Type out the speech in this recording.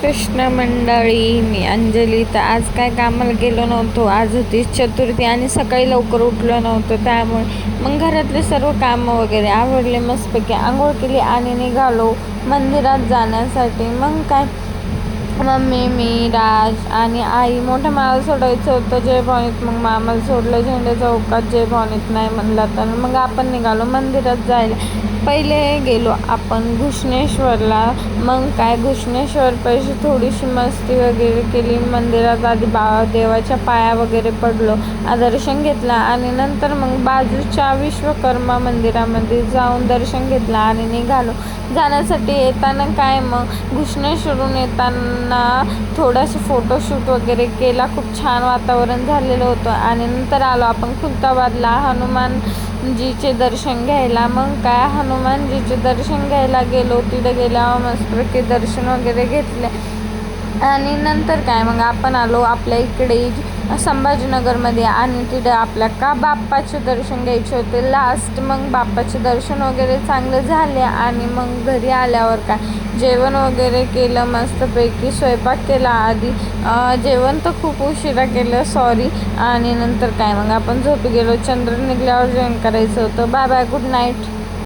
कृष्ण मंडळी, मी अंजली. तर आज काय कामाला गेलो नव्हतो. आज होती चतुर्थी आणि सकाळी लवकर उठलो नव्हतं, त्यामुळे मग घरातले सर्व कामं वगैरे आवरले, मस्तपैकी आंघोळ केली आणि निघालो मंदिरात जाण्यासाठी. मग काय, मम्मी, मी, राज आणि आई. मोठ्या मामाला सोडायचं होतं जय भवानीत, मग मामाला सोडलं झेंडा चौकात. जय भवानीत नाही म्हणला तर मग आपण निघालो मंदिरात जायला. पहिले गेलो आपण घुष्णेश्वरला. मग काय, घुष्णेश्वर पैसे थोडीशी मस्ती वगैरे केली. मंदिरात आधी देवाच्या पाया वगैरे पडलो, दर्शन घेतलं आणि नंतर मग बाजूच्या विश्वकर्मा मंदिरामध्ये जाऊन दर्शन घेतलं आणि निघालो जाण्यासाठी. येताना काय, मग घुष्णेश्वरून येताना थोडंसं फोटोशूट वगैरे केला. खूप छान वातावरण झालेलं होतं आणि नंतर आलो आपण खुलताबादला हनुमानजीचे दर्शन घ्यायला. मग काय, हनुमानजीचे दर्शन घ्यायला गेलो. तिथे गेल्यावर मस्तपैकी दर्शन वगैरे घेतले आणि नंतर काय, मग आपण आलो आपल्या इकडे संभाजीनगरमध्ये आणि तिथे आपल्या बाप्पाचे दर्शन घ्यायचे होते लास्ट. मग बाप्पाचे दर्शन वगैरे चांगले झाले आणि मग घरी आल्यावर काय, जेवण वगैरे केलं मस्तपैकी. स्वयंपाक केला आधी, जेवण तर खूप उशिरा केलं, सॉरी. आणि नंतर काय, मग आपण झोपी गेलो. चंद्र निघल्यावर जेवण करायचं होतं. Bye bye, good night.